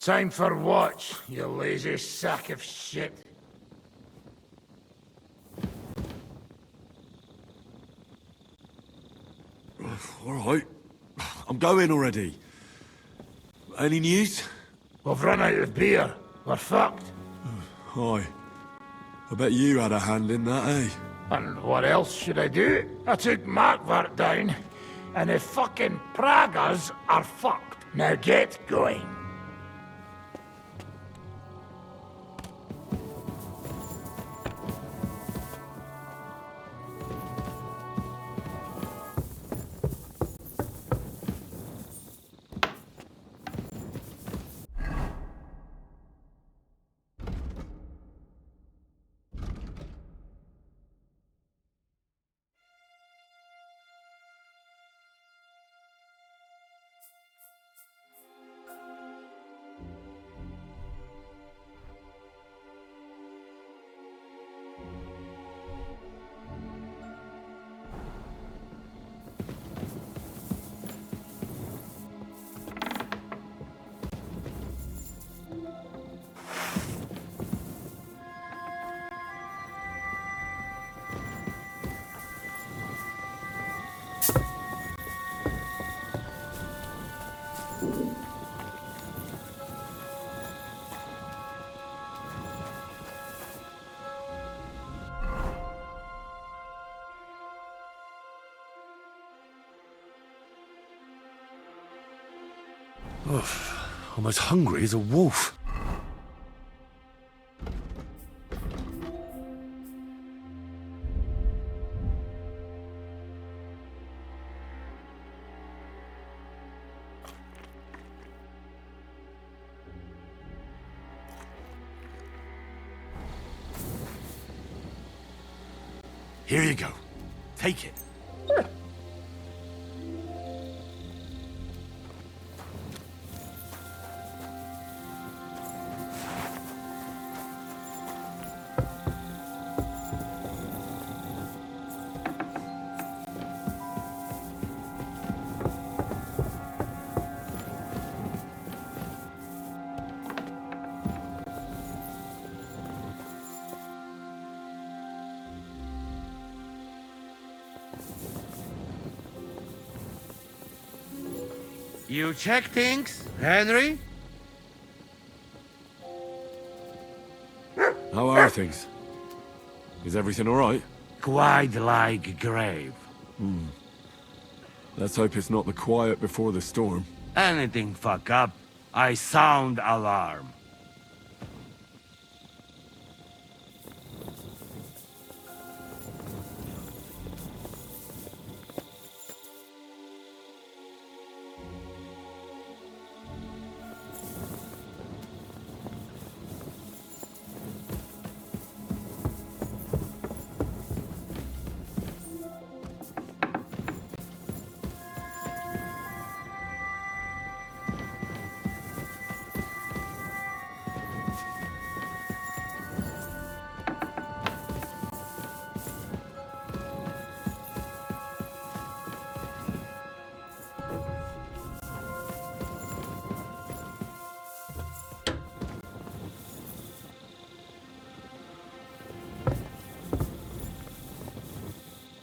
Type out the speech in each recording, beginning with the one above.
Time for watch, you lazy sack of shit. Alright. I'm going already. Any news? We've run out of beer. We're fucked. Aye. I bet you had a hand in that, eh? And what else should I do? I took Markvart down, and the fucking Pragas are fucked. Now get going. I'm as hungry as a wolf. Here you go. Take it. You check things, Henry? How are things? Is everything alright? Quite like grave. Let's hope it's not the quiet before the storm. Anything fuck up, I sound alarm.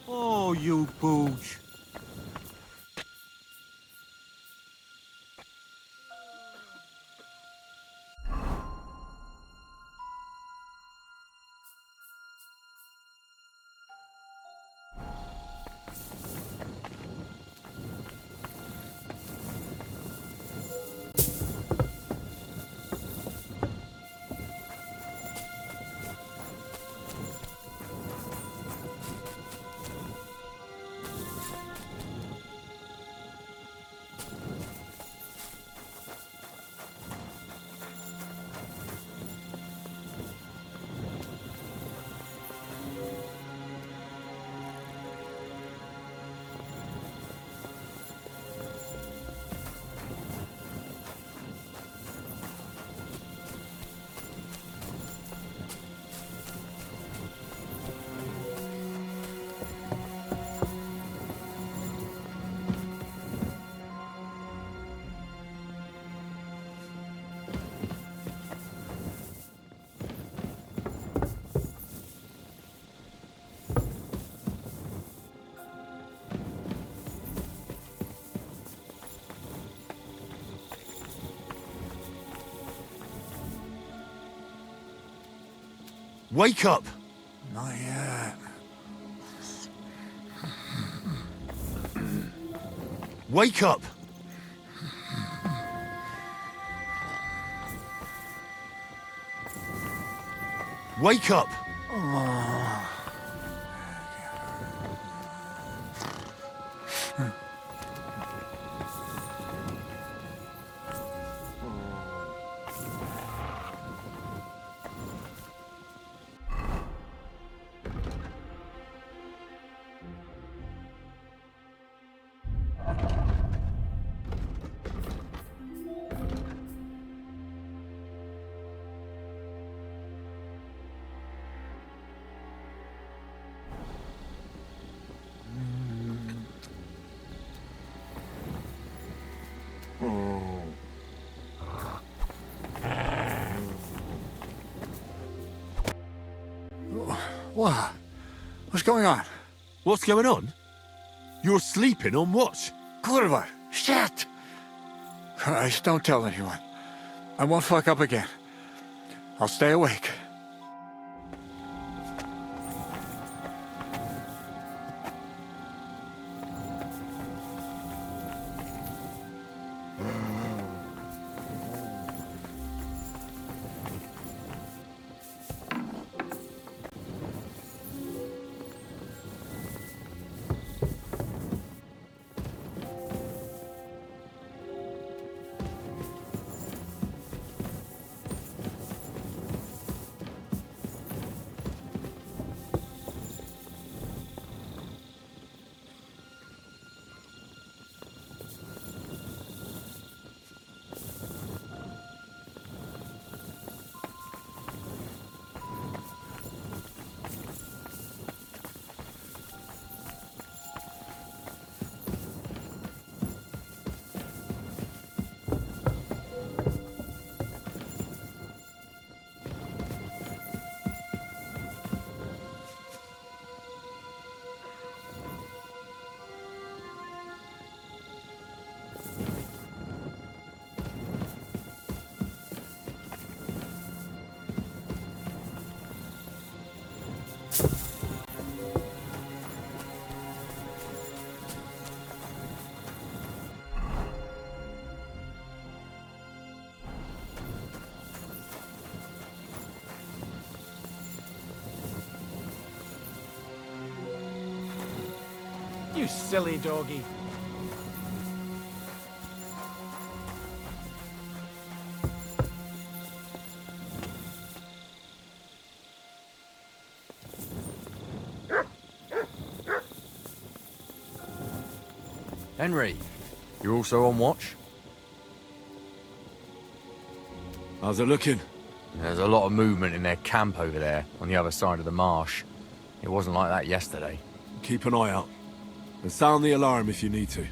Oh, you pooch. Wake up! Not yet. Wake up! Wake up! What? What's going on? What's going on? You're sleeping on watch. Kurva! Shit! Christ, don't tell anyone. I won't fuck up again. I'll stay awake. You silly doggy. Henry, you're also on watch? How's it looking? There's a lot of movement in their camp over there, on the other side of the marsh. It wasn't like that yesterday. Keep an eye out. And sound the alarm if you need to.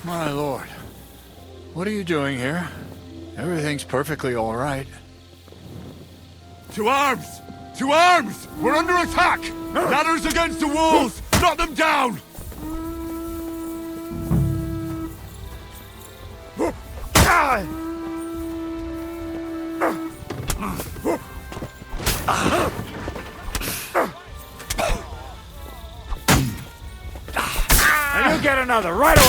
My lord. What are you doing here? Everything's perfectly all right. To arms! To arms! We're under attack! Ladders against the walls! Knock them down! And you get another right away.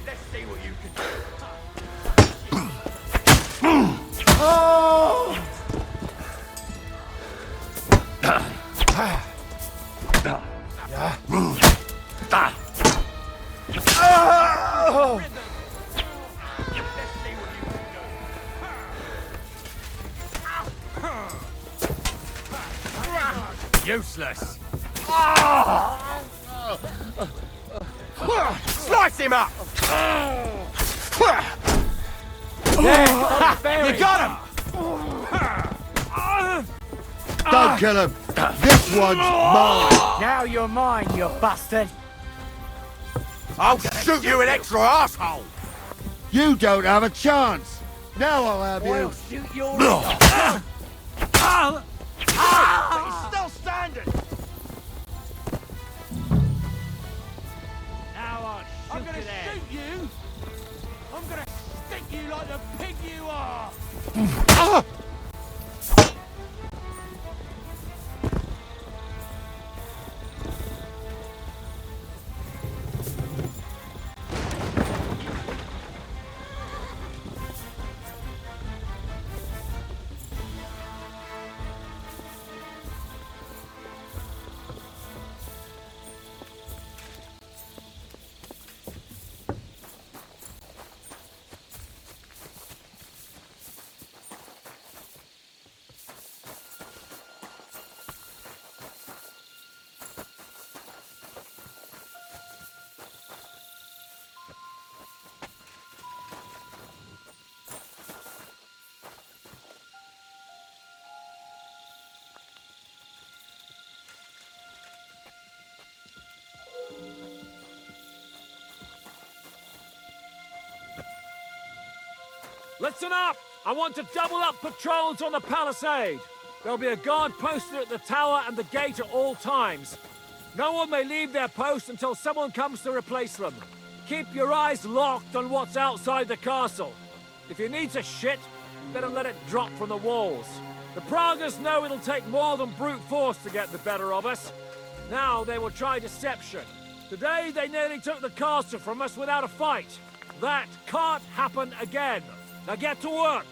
Let's see what you can do. Useless. Slice him up! You got him! Don't kill him! This one's mine! Now you're mine, you bastard! I'll shoot you, an extra asshole. You don't have a chance! Now I'll have I'll you! shoot your... He's still standing. Now I'm gonna shoot you! I'm gonna stick you like the pig you are! Listen up! I want to double up patrols on the palisade. There'll be a guard posted at the tower and the gate at all times. No one may leave their post until someone comes to replace them. Keep your eyes locked on what's outside the castle. If he needs a shit, better let it drop from the walls. The Pragas know it'll take more than brute force to get the better of us. Now they will try deception. Today they nearly took the castle from us without a fight. That can't happen again. Now get to work!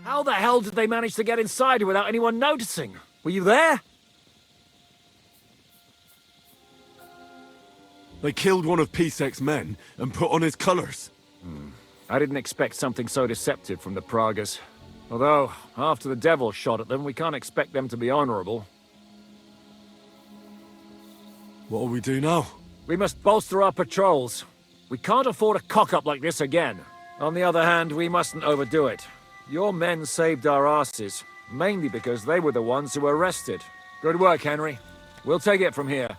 How the hell did they manage to get inside without anyone noticing? Were you there? They killed one of Pisek's men and put on his colours. I didn't expect something so deceptive from the Pragas. Although, after the devil shot at them, we can't expect them to be honorable. What'll we do now? We must bolster our patrols. We can't afford a cock-up like this again. On the other hand, we mustn't overdo it. Your men saved our asses, mainly because they were the ones who were arrested. Good work, Henry. We'll take it from here.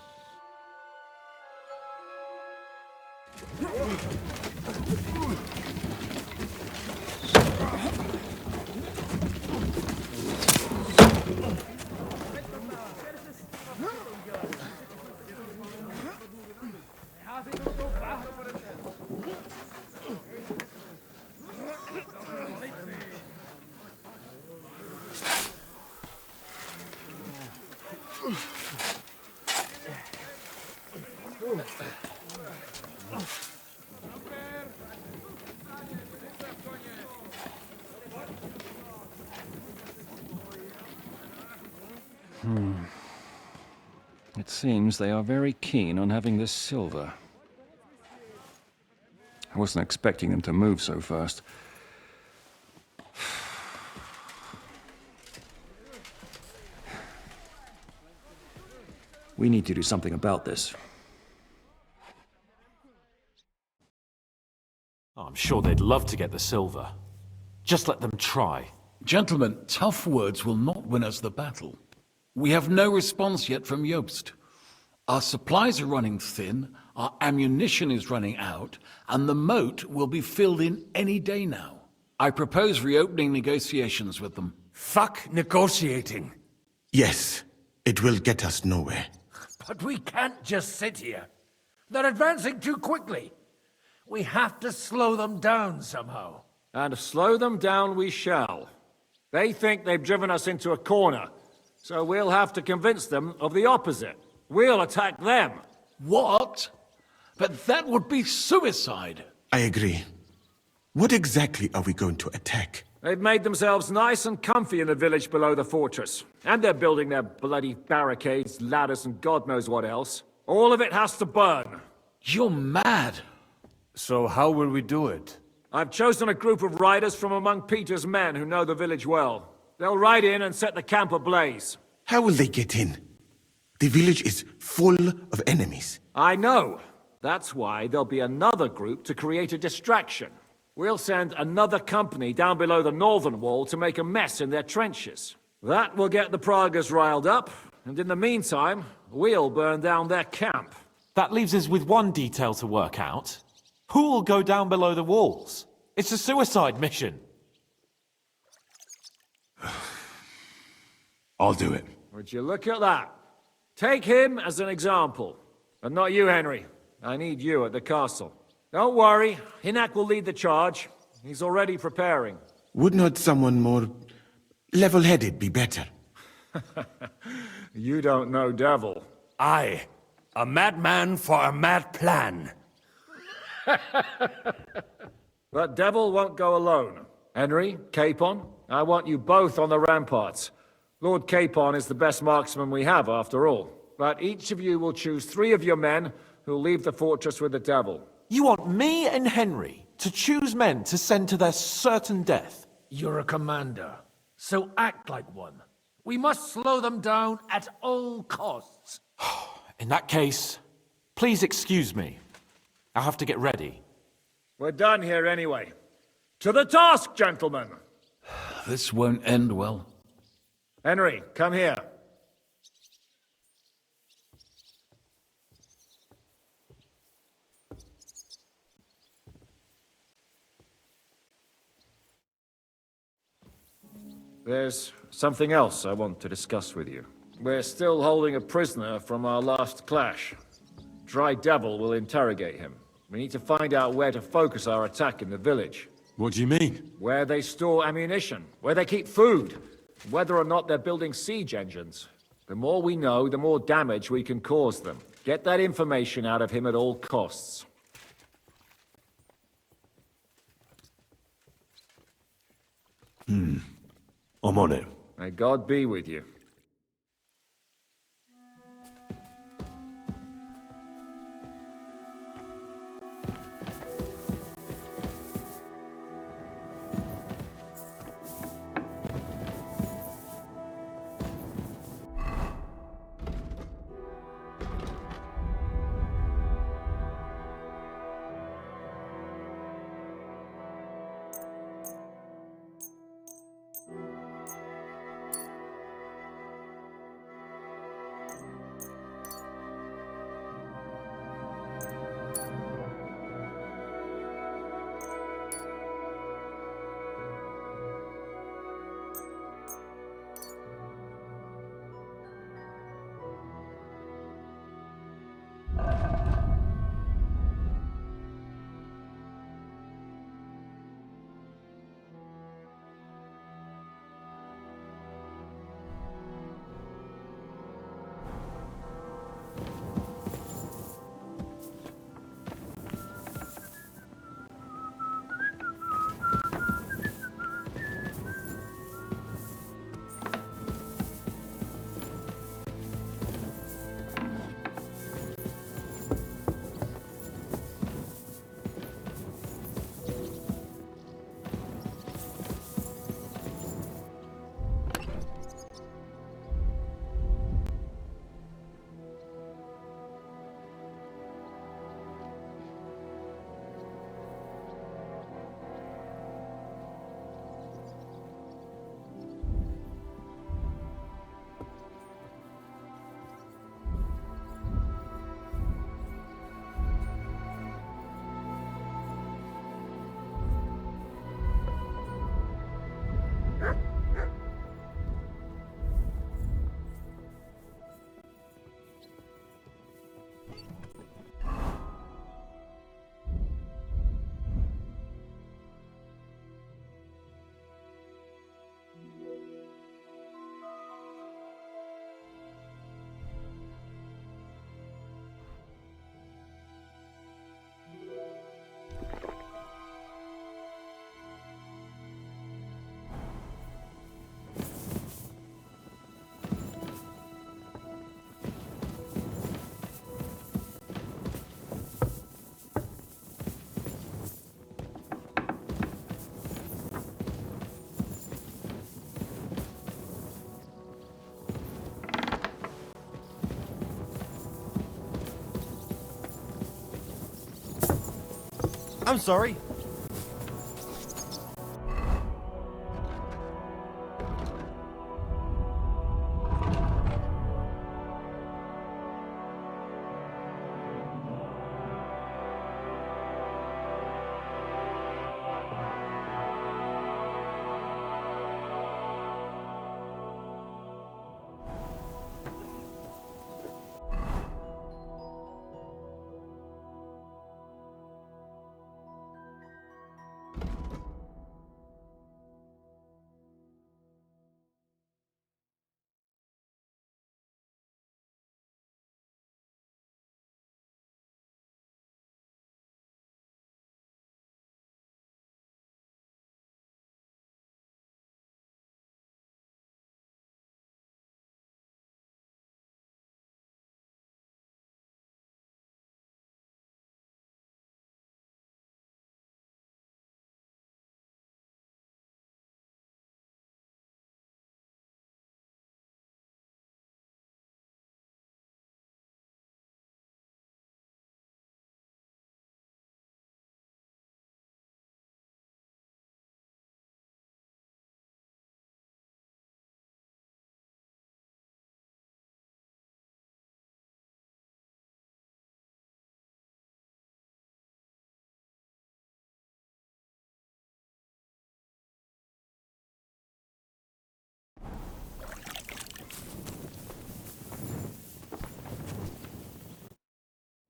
It seems they are very keen on having this silver. I wasn't expecting them to move so fast. We need to do something about this. I'm sure they'd love to get the silver. Just let them try. Gentlemen, tough words will not win us the battle. We have no response yet from Jobst. Our supplies are running thin, our ammunition is running out, and the moat will be filled in any day now. I propose reopening negotiations with them. Fuck negotiating. Yes, it will get us nowhere. But we can't just sit here. They're advancing too quickly. We have to slow them down somehow. And slow them down we shall. They think they've driven us into a corner, so we'll have to convince them of the opposite. We'll attack them. What? But that would be suicide. I agree. What exactly are we going to attack? They've made themselves nice and comfy in the village below the fortress. And they're building their bloody barricades, ladders, and God knows what else. All of it has to burn. You're mad. So how will we do it? I've chosen a group of riders from among Peter's men who know the village well. They'll ride in and set the camp ablaze. How will they get in? The village is full of enemies. I know. That's why there'll be another group to create a distraction. We'll send another company down below the northern wall to make a mess in their trenches. That will get the Pragas riled up, and in the meantime, we'll burn down their camp. That leaves us with one detail to work out. Who will go down below the walls? It's a suicide mission. I'll do it. Would you look at that? Take him as an example. But not you, Henry. I need you at the castle. Don't worry, Hinak will lead the charge. He's already preparing. Would not someone more level-headed be better? You don't know Devil. Aye, a madman for a mad plan. But Devil won't go alone. Henry, Capon, I want you both on the ramparts. Lord Capon is the best marksman we have, after all. But each of you will choose 3 of your men who'll leave the fortress with the Devil. You want me and Henry to choose men to send to their certain death? You're a commander, so act like one. We must slow them down at all costs. In that case, please excuse me. I'll have to get ready. We're done here anyway. To the task, gentlemen! This won't end well. Henry, come here. There's something else I want to discuss with you. We're still holding a prisoner from our last clash. Dry Devil will interrogate him. We need to find out where to focus our attack in the village. What do you mean? Where they store ammunition, where they keep food, whether or not they're building siege engines. The more we know, the more damage we can cause them. Get that information out of him at all costs. I'm on it. May God be with you. I'm sorry.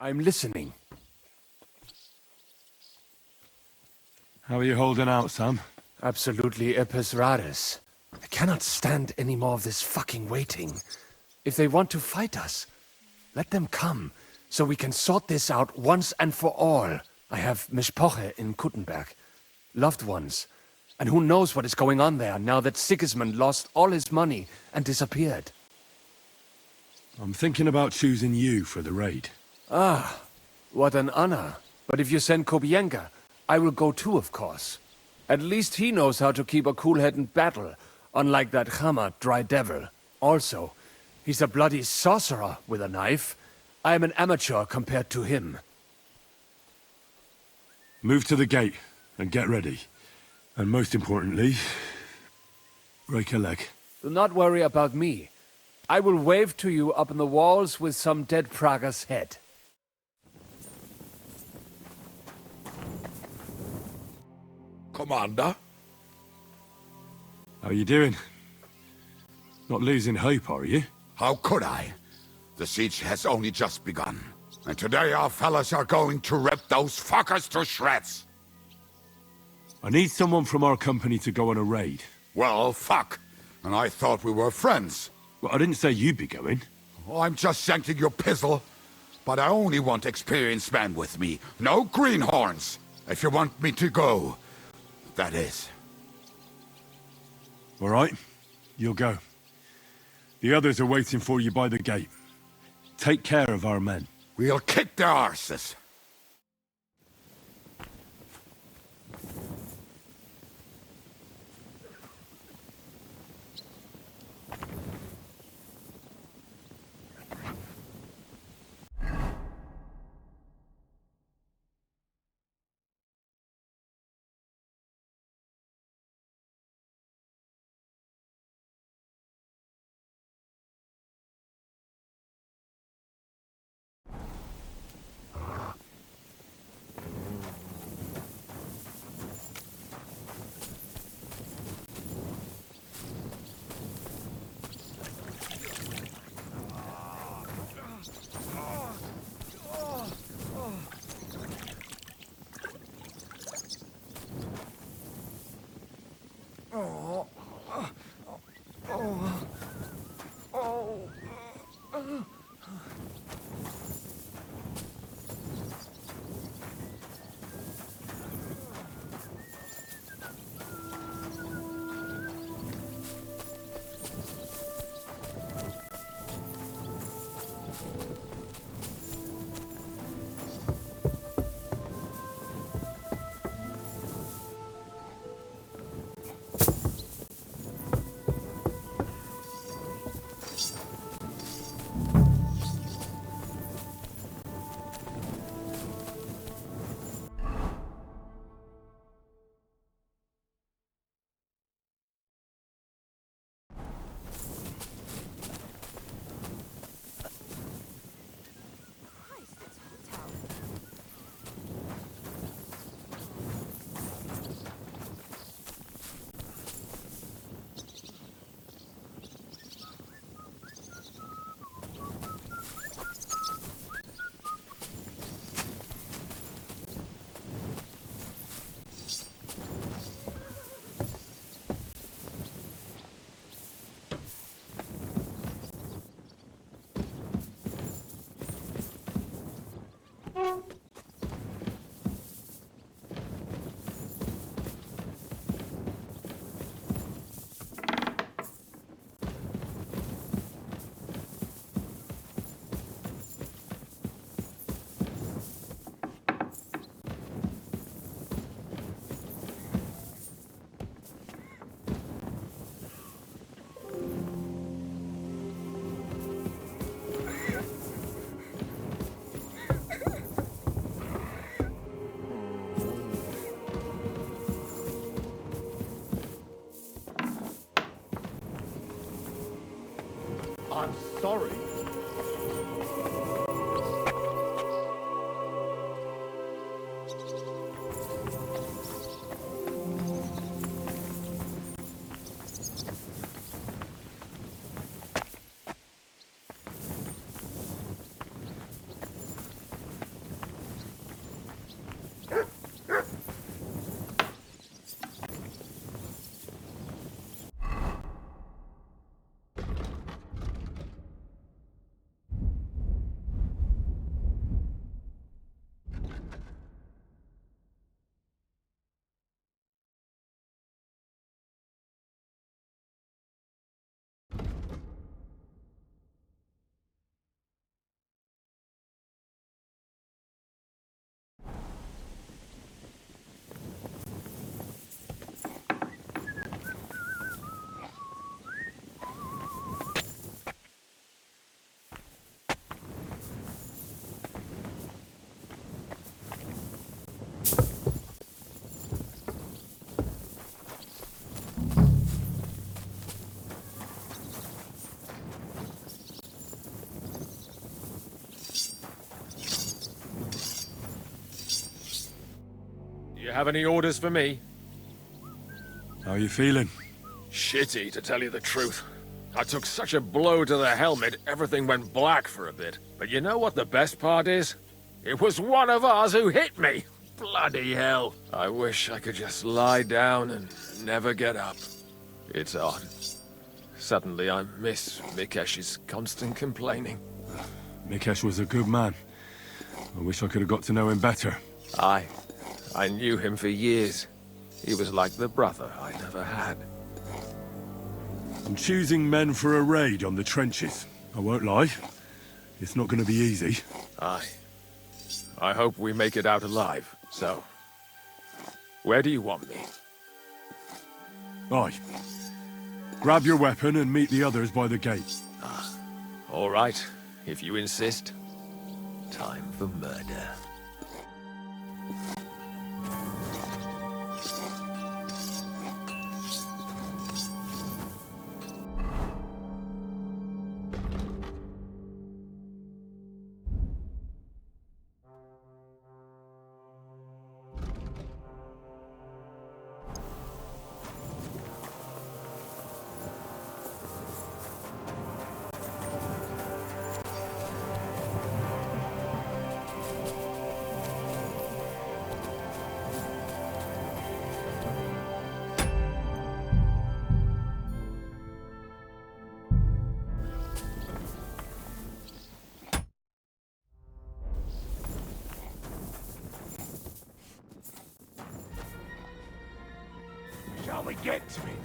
I'm listening. How are you holding out, Sam? Absolutely epis raris. I cannot stand any more of this fucking waiting. If they want to fight us, let them come, so we can sort this out once and for all. I have Mishpoche in Kuttenberg, loved ones. And who knows what is going on there now that Sigismund lost all his money and disappeared. I'm thinking about choosing you for the raid. Ah, what an honor. But if you send Kobienka, I will go too, of course. At least he knows how to keep a cool head in battle, unlike that Chama dry devil. Also, he's a bloody sorcerer with a knife. I am an amateur compared to him. Move to the gate and get ready. And most importantly, break a leg. Do not worry about me. I will wave to you up in the walls with some dead Praga's head. Commander? How you doing? Not losing hope, are you? How could I? The siege has only just begun. And today our fellas are going to rip those fuckers to shreds. I need someone from our company to go on a raid. Well, fuck. And I thought we were friends. Well, I didn't say you'd be going. Oh, I'm just shanking your pizzle. But I only want experienced men with me. No greenhorns. If you want me to go, that is. All right, you'll go. The others are waiting for you by the gate. Take care of our men. We'll kick their arses. I'm sorry. You have any orders for me? How are you feeling? Shitty, to tell you the truth. I took such a blow to the helmet, everything went black for a bit. But you know what the best part is? It was one of ours who hit me! Bloody hell. I wish I could just lie down and never get up. It's odd. Suddenly I miss Mikesh's constant complaining. Mikesh was a good man. I wish I could have got to know him better. I knew him for years. He was like the brother I never had. I'm choosing men for a raid on the trenches. I won't lie. It's not going to be easy. I hope we make it out alive. So, where do you want me? Aye. Grab your weapon and meet the others by the gate. All right, if you insist. Time for murder. Shall we get to it?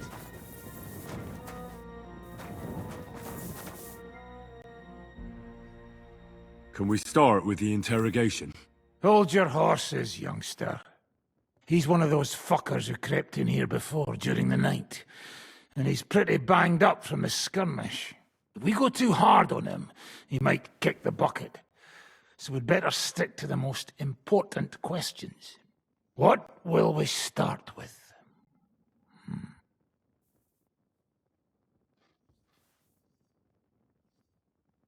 Can we start with the interrogation? Hold your horses, youngster. He's one of those fuckers who crept in here before during the night. And he's pretty banged up from the skirmish. If we go too hard on him, he might kick the bucket. So we'd better stick to the most important questions. What will we start with?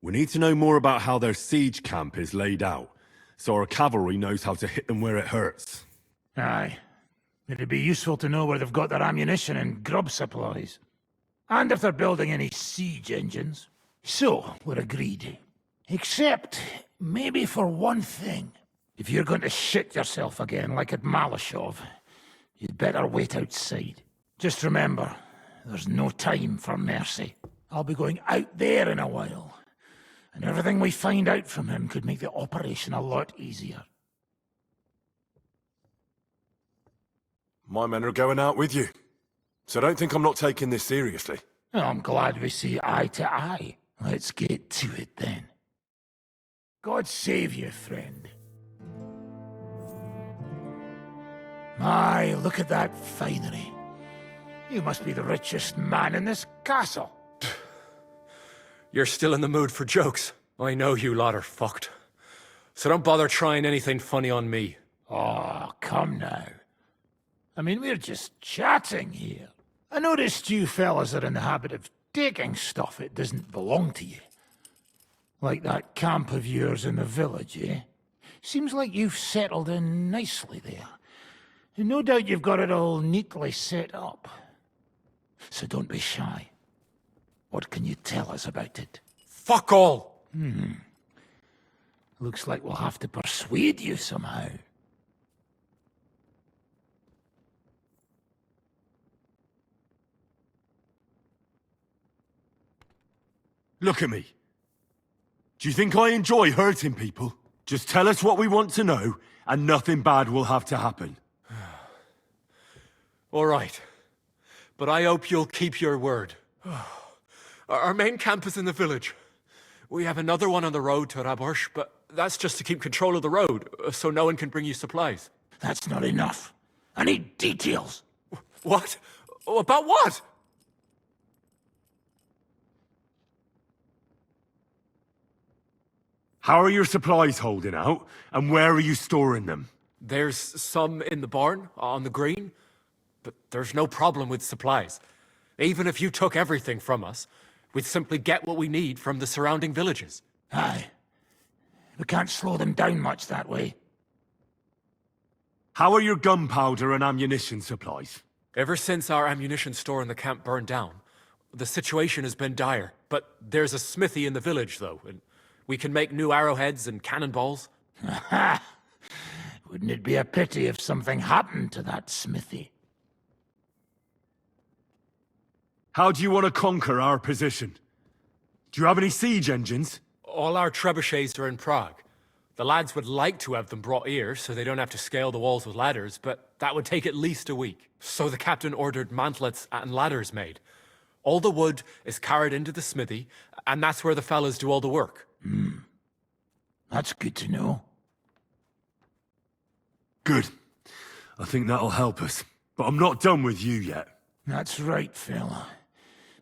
We need to know more about how their siege camp is laid out, so our cavalry knows how to hit them where it hurts. Aye. It'd be useful to know where they've got their ammunition and grub supplies. And if they're building any siege engines. So, we're agreed. Except, maybe for one thing. If you're going to shit yourself again like at Malashov, you'd better wait outside. Just remember, there's no time for mercy. I'll be going out there in a while. And everything we find out from him could make the operation a lot easier. My men are going out with you. So don't think I'm not taking this seriously. Well, I'm glad we see eye to eye. Let's get to it then. God save you, friend. My, look at that finery. You must be the richest man in this castle. You're still in the mood for jokes. I know you lot are fucked. So don't bother trying anything funny on me. Oh, come now. I mean, we're just chatting here. I noticed you fellas are in the habit of taking stuff that doesn't belong to you. Like that camp of yours in the village, eh? Seems like you've settled in nicely there. And no doubt you've got it all neatly set up. So don't be shy. What can you tell us about it? Fuck all! Looks like we'll have to persuade you somehow. Look at me. Do you think I enjoy hurting people? Just tell us what we want to know, and nothing bad will have to happen. All right. But I hope you'll keep your word. Our main camp is in the village. We have another one on the road to Raborsh, but that's just to keep control of the road, so no one can bring you supplies. That's not enough. I need details. What? About what? How are your supplies holding out, and where are you storing them? There's some in the barn, on the green, but there's no problem with supplies. Even if you took everything from us, we'd simply get what we need from the surrounding villages. Aye. We can't slow them down much that way. How are your gunpowder and ammunition supplies? Ever since our ammunition store in the camp burned down, the situation has been dire. But there's a smithy in the village, though, and we can make new arrowheads and cannonballs. Aha! Wouldn't it be a pity if something happened to that smithy? How do you want to conquer our position? Do you have any siege engines? All our trebuchets are in Prague. The lads would like to have them brought here so they don't have to scale the walls with ladders, but that would take at least a week. So the captain ordered mantlets and ladders made. All the wood is carried into the smithy, and that's where the fellas do all the work. That's good to know. Good. I think that'll help us. But I'm not done with you yet. That's right, fella.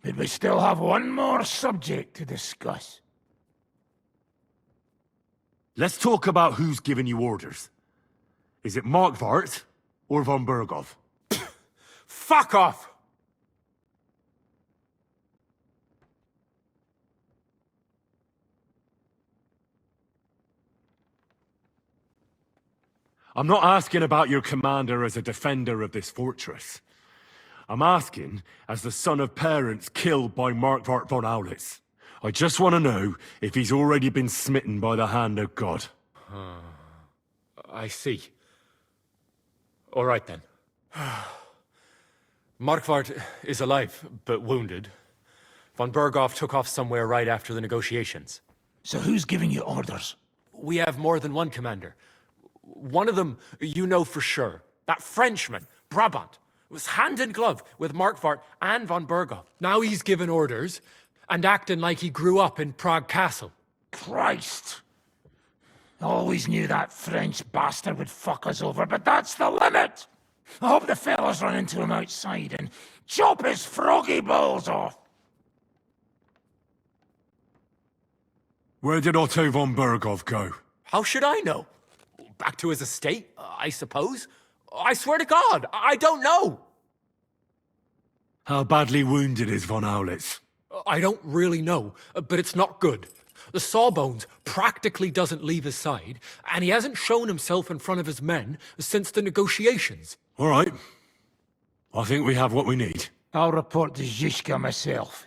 But we still have one more subject to discuss. Let's talk about who's giving you orders. Is it Markvart or von Bergov? Fuck off! I'm not asking about your commander as a defender of this fortress. I'm asking as the son of parents killed by Markvart von Aulitz. I just want to know if he's already been smitten by the hand of God. I see. All right, then. Markvart is alive, but wounded. Von Bergov took off somewhere right after the negotiations. So who's giving you orders? We have more than one commander. One of them you know for sure. That Frenchman, Brabant, was hand in glove with Markvart and von Bergov. Now he's given orders and acting like he grew up in Prague Castle. Christ! Always knew that French bastard would fuck us over, but that's the limit! I hope the fellas run into him outside and chop his froggy balls off! Where did Otto von Bergov go? How should I know? Back to his estate, I suppose? I swear to God, I don't know! How badly wounded is von Aulitz? I don't really know, but it's not good. The sawbones practically doesn't leave his side, and he hasn't shown himself in front of his men since the negotiations. All right. I think we have what we need. I'll report to Zhishka myself.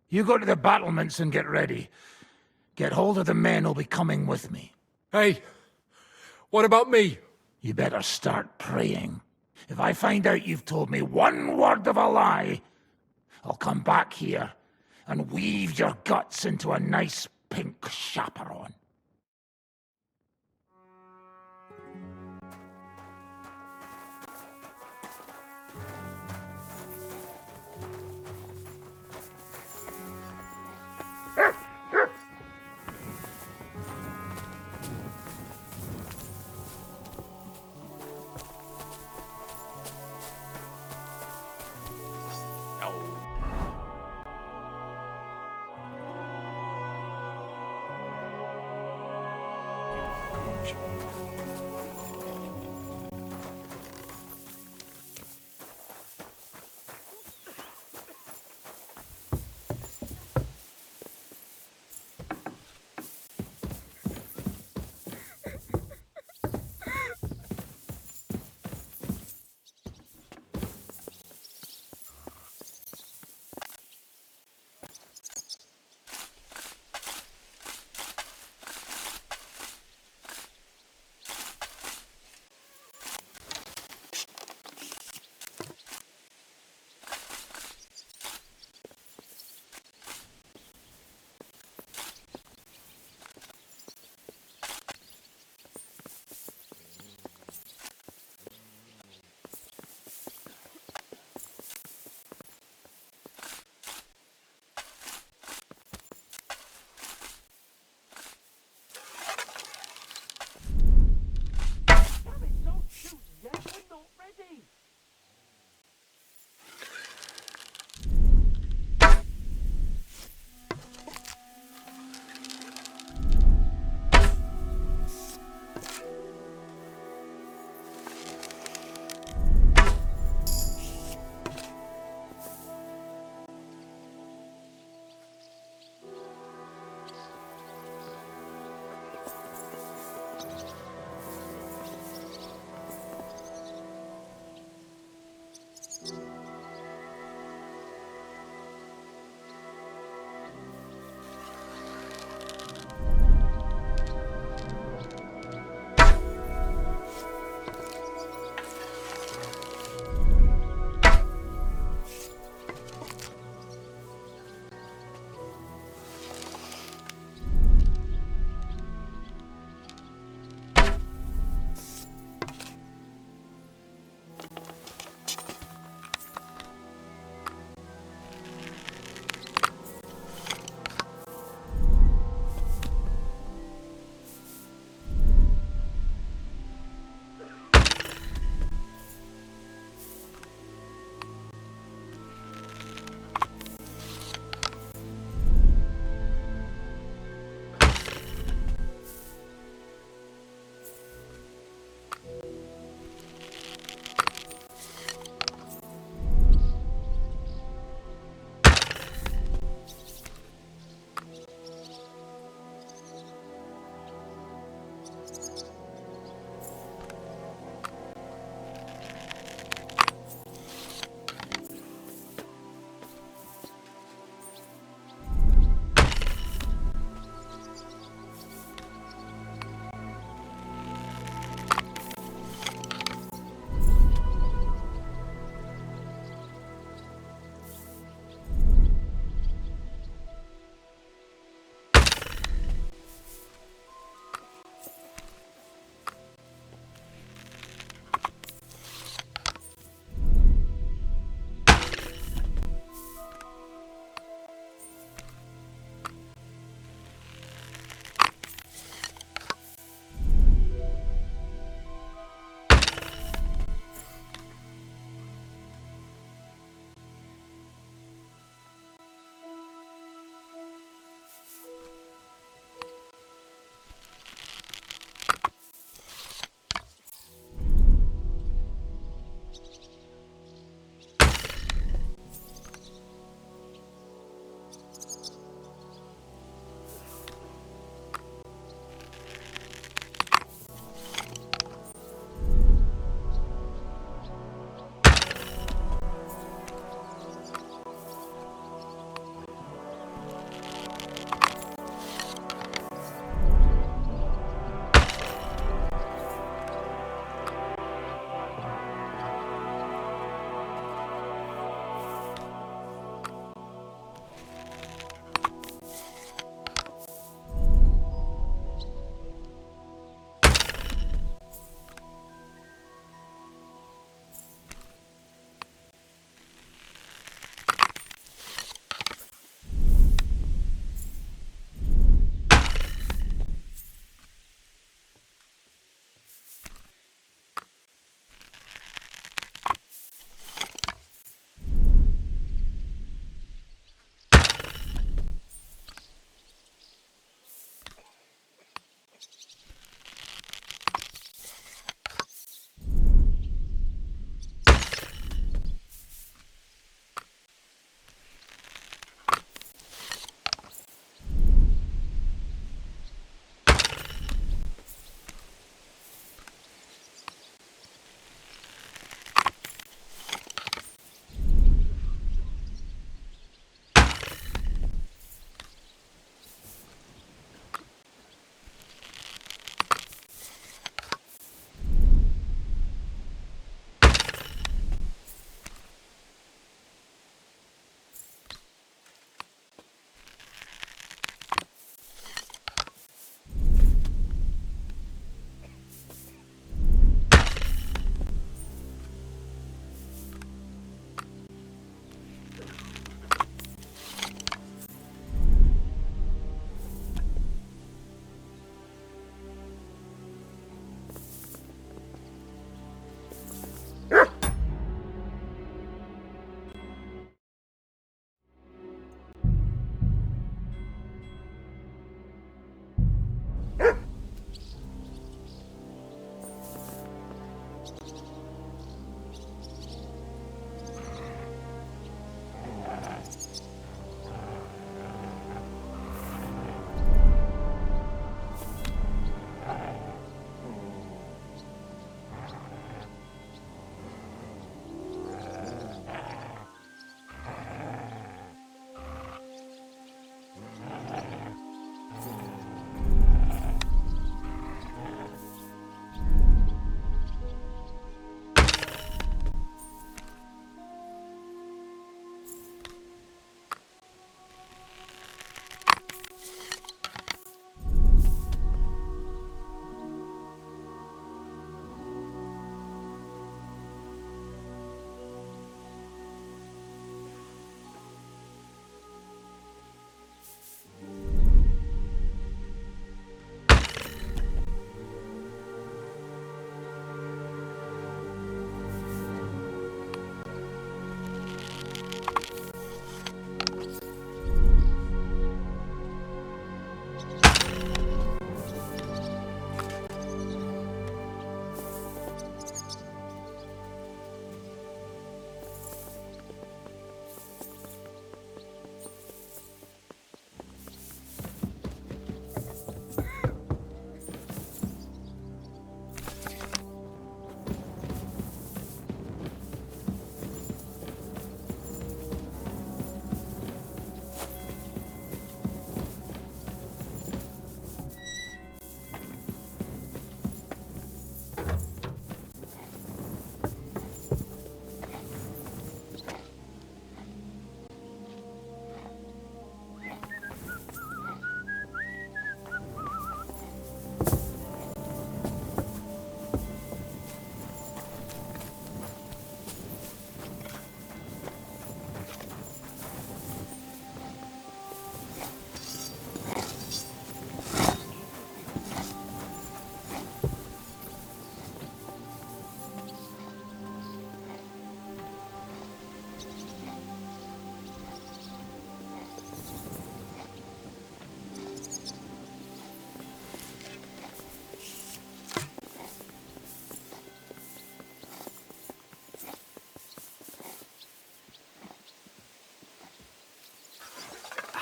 You go to the battlements and get ready. Get hold of the men who'll be coming with me. Hey, what about me? You better start praying. If I find out you've told me one word of a lie, I'll come back here and weave your guts into a nice pink chaperon.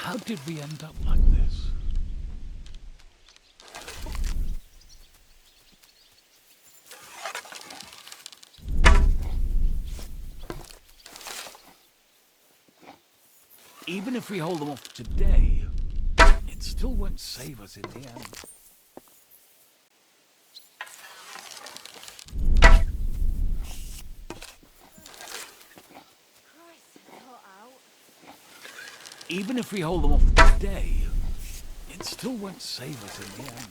How did we end up like this? Even if we hold them off today, it still won't save us in the end. Even if we hold them off today, it still won't save us in the end.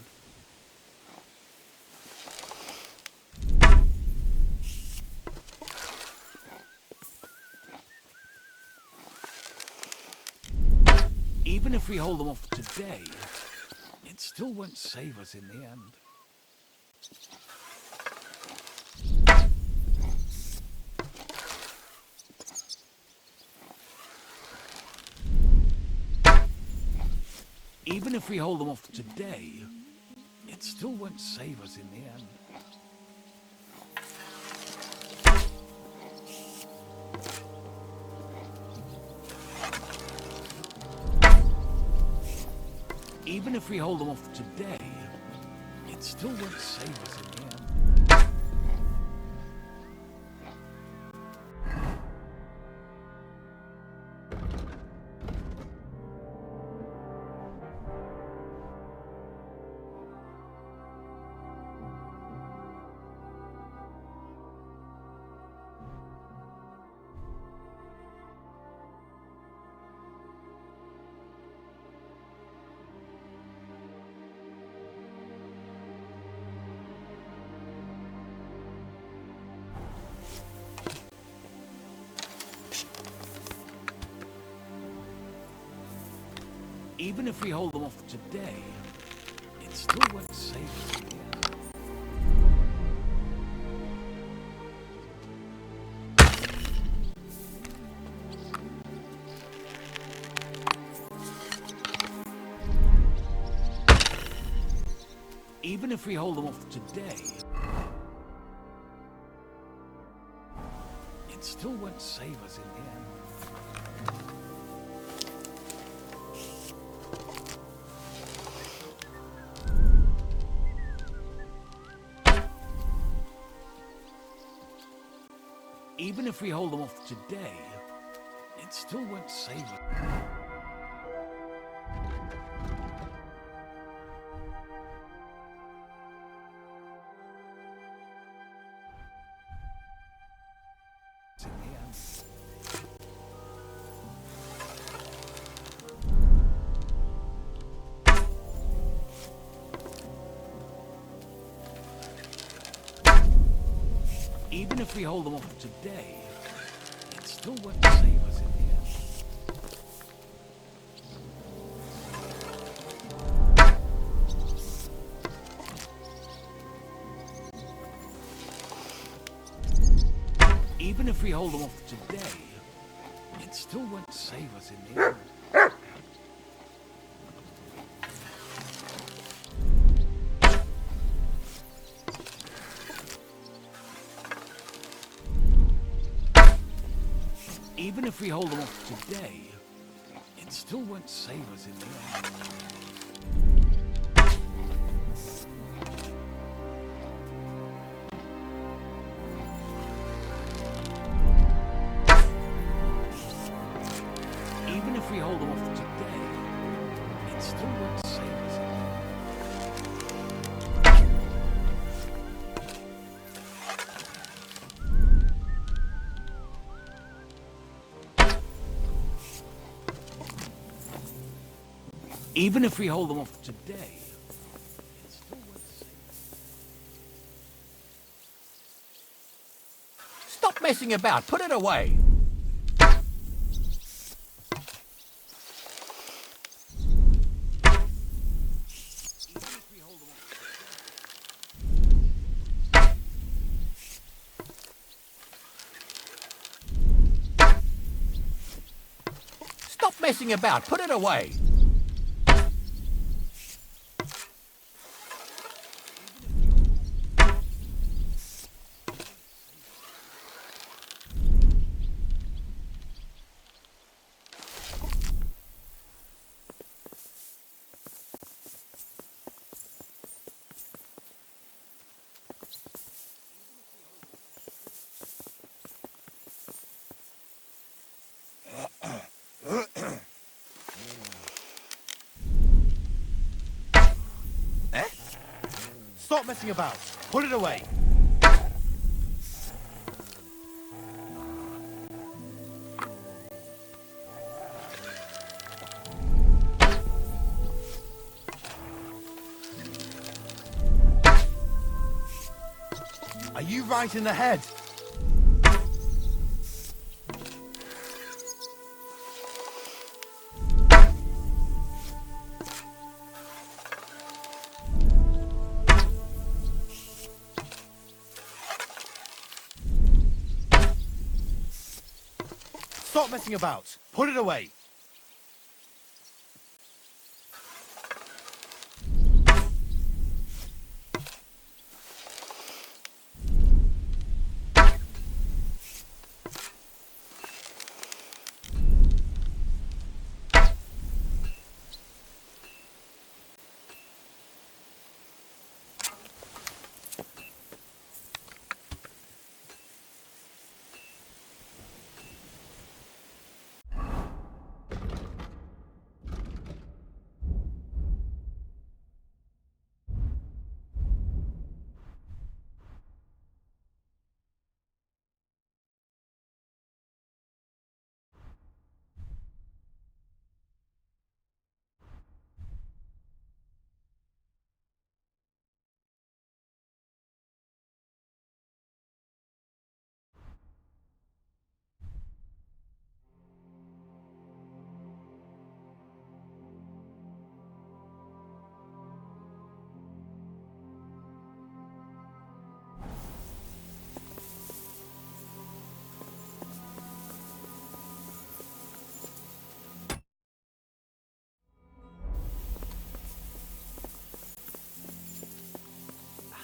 Even if we hold them off today, it still won't save us in the end. Even if we hold them off today, it still won't save us in the end. Even if we hold them off today, it still won't save us in the end. Even if we hold them off today, it still won't save us in the end. Even if we hold them off today, it still won't save us in the end. Even if we hold them off today, it still won't save us. In the end. Even if we hold them off today, it still won't save us in the end. Even if we hold them off today, it still won't save us in the end. Even if we hold them off today, it still won't save us in the end. Even if we hold them off today, it still won't save us in the end. Even if we hold them off today, it still won't save us. Stop messing about. Put it away. Stop messing about. Put it away. Stop messing about. Put it away. Are you right in the head? Stop messing about. Put it away.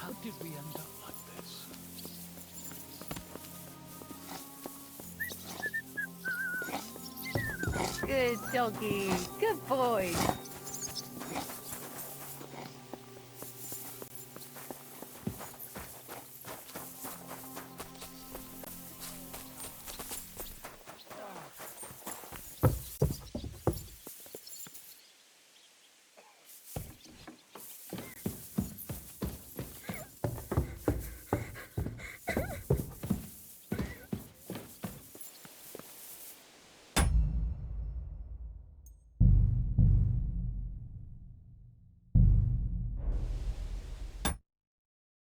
How did we end up like this? Good doggy. Good boy.